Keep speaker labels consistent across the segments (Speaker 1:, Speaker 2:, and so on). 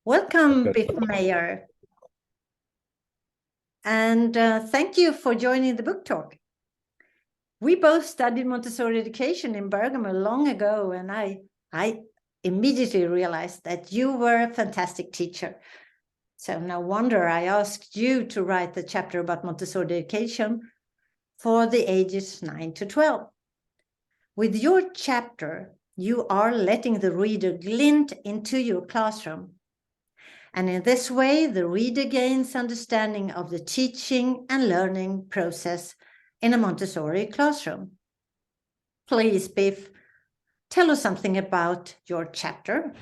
Speaker 1: Welcome, Biff Maier. And thank you for joining the book talk. We both studied Montessori education in Bergamo long ago, and I immediately realized that you were a fantastic teacher. So no wonder I asked you to write the chapter about Montessori education for the ages 9 to 12. With your chapter, you are letting the reader glint into your classroom. And in this way, the reader gains understanding of the teaching and learning process in a Montessori classroom. Please, Biff, tell us something about your chapter.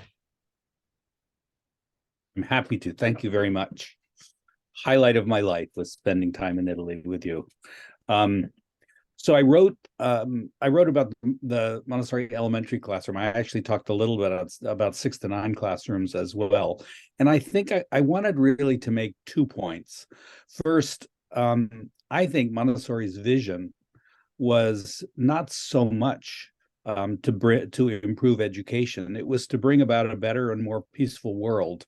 Speaker 2: I'm happy to. Thank you very much. Highlight of my life was spending time in Italy with you. So I wrote about the Montessori elementary classroom. I actually talked a little bit about 6 to 9 classrooms as well. And I think I wanted really to make 2 points. First, I think Montessori's vision was not so much to improve education. It was to bring about a better and more peaceful world,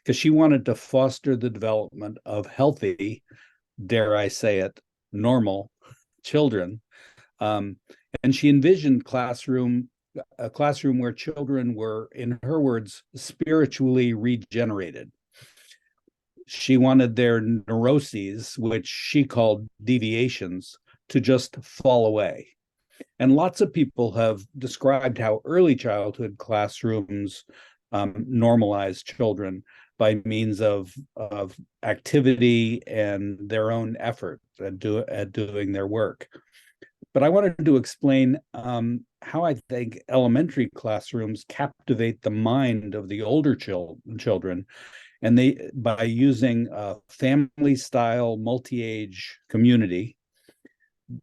Speaker 2: because she wanted to foster the development of healthy, dare I say it, normal children. And she envisioned a classroom where children were, in her words, spiritually regenerated. She wanted their neuroses, which she called deviations, to just fall away. And lots of people have described how early childhood classrooms normalize children by means of activity and their own effort at doing their work. But I wanted to explain how I think elementary classrooms captivate the mind of the older children, and by using a family-style, multi-age community,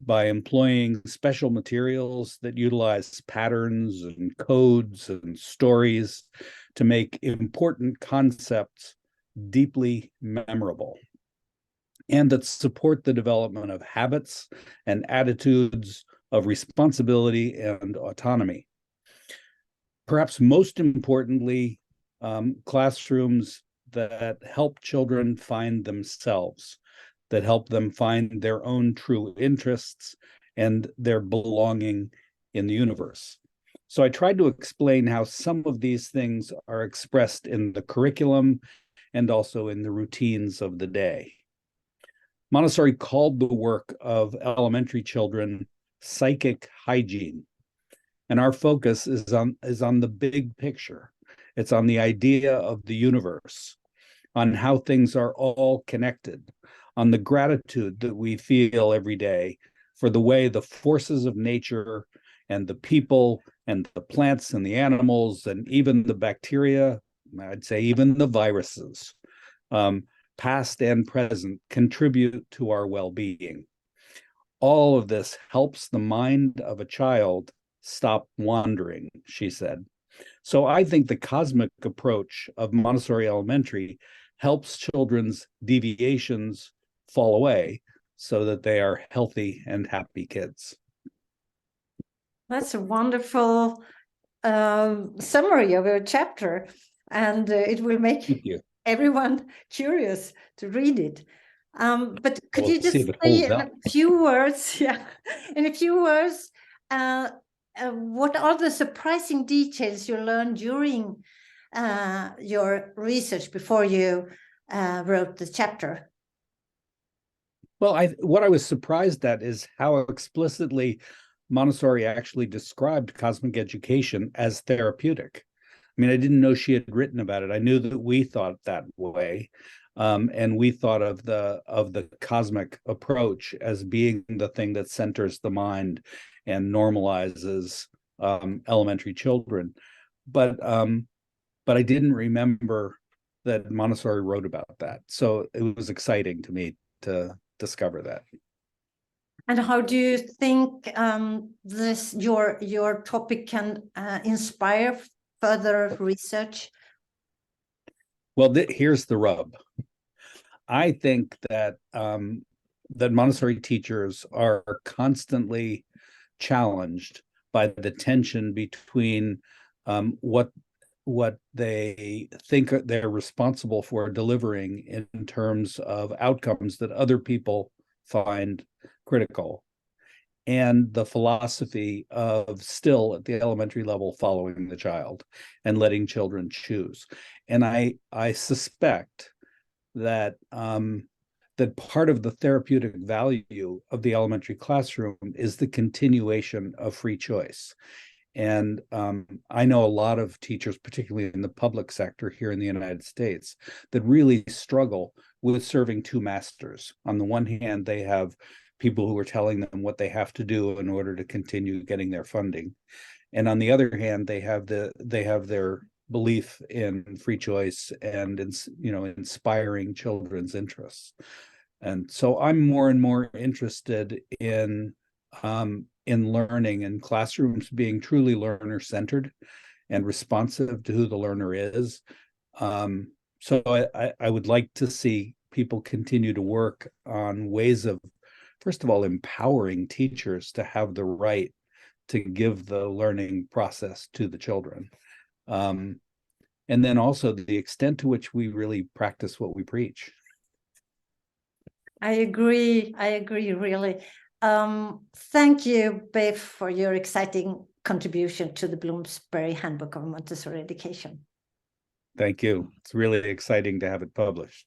Speaker 2: by employing special materials that utilize patterns and codes and stories to make important concepts deeply memorable, and that support the development of habits and attitudes of responsibility and autonomy. Perhaps most importantly, classrooms that help children find themselves, that help them find their own true interests and their belonging in the universe. So I tried to explain how some of these things are expressed in the curriculum and also in the routines of the day. Montessori called the work of elementary children psychic hygiene. And our focus is on the big picture. It's on the idea of the universe, on how things are all connected, on the gratitude that we feel every day for the way the forces of nature and the people and the plants and the animals and even the bacteria, I'd say even the viruses, past and present, contribute to our well-being. All of this helps the mind of a child stop wandering, she said. So I think the cosmic approach of Montessori Elementary helps children's deviations fall away so that they are healthy and happy kids.
Speaker 1: That's a wonderful summary of your chapter, and it will make everyone curious to read it. But could you just say in a few words, in a few words, what are the surprising details you learned during your research before you wrote the chapter?
Speaker 2: Well, what I was surprised at is how explicitly Montessori actually described cosmic education as therapeutic. I mean, I didn't know she had written about it. I knew that we thought that way, and we thought of the cosmic approach as being the thing that centers the mind and normalizes elementary children. But I didn't remember that Montessori wrote about that. So it was exciting to me to discover that.
Speaker 1: And how do you think your topic can inspire further research?
Speaker 2: Well, here's the rub. I think that that Montessori teachers are constantly challenged by the tension between what what they think they're responsible for delivering in terms of outcomes that other people find critical, and the philosophy of still at the elementary level following the child and letting children choose. And I suspect that that part of the therapeutic value of the elementary classroom is the continuation of free choice. And I know a lot of teachers, particularly in the public sector here in the United States, that really struggle with serving two masters. On the one hand, they have people who are telling them what they have to do in order to continue getting their funding. And on the other hand, they have their belief in free choice and inspiring children's interests. And so I'm more and more interested in learning and classrooms being truly learner-centered and responsive to who the learner is. So I would like to see people continue to work on ways of, first of all, empowering teachers to have the right to give the learning process to the children. And then also the extent to which we really practice what we preach.
Speaker 1: I agree, really. Thank you, Biff, for your exciting contribution to the Bloomsbury Handbook of Montessori Education.
Speaker 2: Thank you. It's really exciting to have it published.